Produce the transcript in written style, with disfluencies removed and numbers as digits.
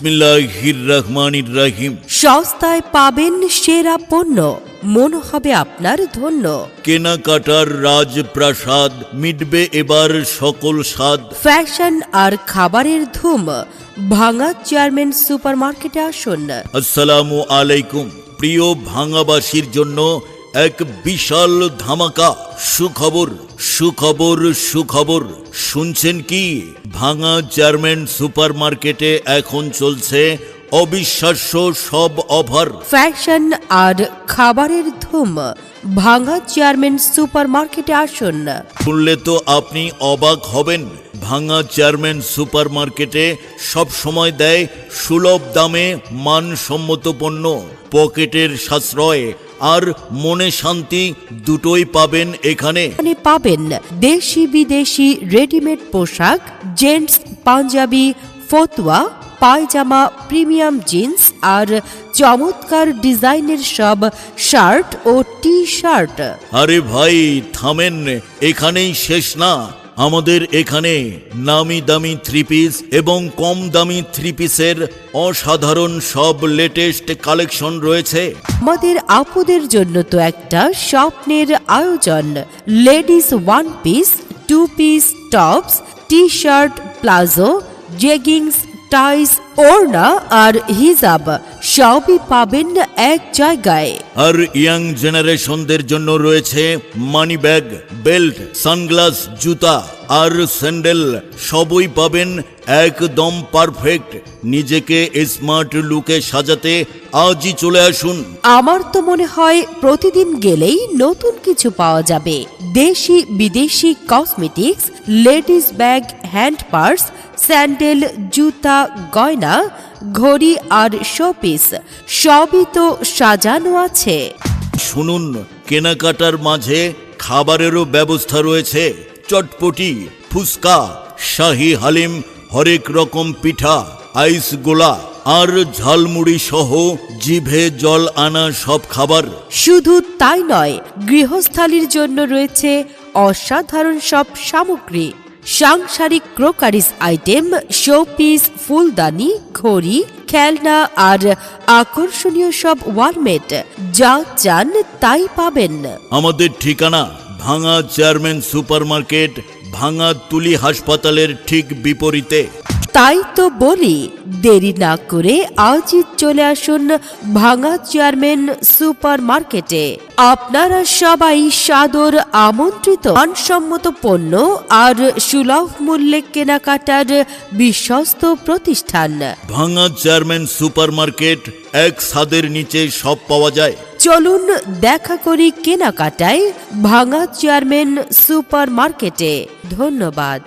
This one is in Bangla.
বিসমিল্লাহির রহমানির রহিম। সস্তায় পাবেন সেরা পণ্য, মন হবে আপনার ধন্য। কেনাকাটার রাজপ্রাসাদ, মিটবে এবার সকল স্বাদ। ফ্যাশন আর খাবারের ধুম, ভাঙা চেয়ারম্যান সুপার মার্কেটে আসুন। আসসালামু আলাইকুম। প্রিয় ভাঙাবাসীর জন্য এক বিশাল ধামাকা সুখবর, সুখবর, সুখবর। শুনছেন কি? ভাঙা চেয়ারম্যান সুপার মার্কেটে এখন চলছে অবিশ্বাস্য সব অফার। ফ্যাশন আর খাবারের ধুম, ভাঙা চেয়ারম্যান সুপার মার্কেটে আসুন। শুনলে তো আপনি অবাক হবেন। ভাঙা চেয়ারম্যান সুপার মার্কেটে সব সময় দেয় সুলভ দামে মানসম্মত পণ্য, পকেটের সাশ্রয় আর মনে শান্তি দুটোই পাবেন এখানে। এখানে পাবেন দেশি বিদেশি রেডিমেড পোশাক, জেন্টস পাঞ্জাবি, ফতুয়া, পায়জামা, প্রিমিয়াম জিন্স আর চমৎকার ডিজাইনের সব শার্ট ও টি শার্ট। আরে ভাই থামেন, এখানেই শেষ না। আমাদের এখানে নামি দামি থ্রি পিস এবং কম দামি থ্রি পিসের অসাধারণ সব লেটেস্ট কালেকশন রয়েছে। আমাদের আপুদের জন্য তো একটা স্বপ্নের আয়োজন। Ladies one piece, two piece, tops, T shirt, palazzo, jeggings, tights, ওড়না আর হিজাব সবই পাবেন এক জায়গায়। আর ইয়াং জেনারেশনদের জন্য রয়েছে মানি ব্যাগ, বেল্ট, সানগ্লাস, জুতা আর স্যান্ডেল সবই পাবেন একদম পারফেক্ট। নিজেকে স্মার্ট লুকে সাজাতে আজই চলে আসুন। আমার তো মনে হয় প্রতিদিন গেলেই নতুন কিছু পাওয়া যাবে। দেশি বিদেশি cosmetics, ladies bag, hand purse, sandal, জুতা, গয়না, ঘড়ি আর শোপিস সবই তো সাজানো আছে। শুনুন, কেনাকাটার মাঝে খাবারেরও ব্যবস্থা রয়েছে। চটপটি, ফুচকা, শাহি হালিম, হরেক রকম পিঠা, আইস গোলা আর ঝালমুড়ি সহ জিভে জল আনা সব খাবার। শুধু তাই নয়, গৃহস্থালির জন্য রয়েছে অসাধারণ সব সামগ্রী। সাংসারিক ক্রোকারিজ আইটেম, শোপিস, ফুলদানি, ঘড়ি, খেলনা আর আকর্ষণীয় সব ওয়ালমেট, যা চান তাই পাবেন। আমাদের ঠিকানা ভাঙা চেয়ারম্যান সুপার মার্কেট, ভাঙা তুলি হাসপাতালের ঠিক বিপরীতে। তাই তো বলি, দেরি না করে আজই চলে আসুন ভাঙা চেয়ারম্যান সুপার মার্কেটে। আপনারা সবাই সাদর আমন্ত্রিত। মানসম্মত পণ্য আর সুলভ মূল্যে কেনাকাটার বিশ্বস্ত প্রতিষ্ঠান ভাঙা চেয়ারম্যান সুপার মার্কেট, এক ছাদের নিচে সব পাওয়া যায়। চলুন দেখা করি কেনাকাটায় ভাঙা চেয়ারম্যান সুপার মার্কেটে। ধন্যবাদ।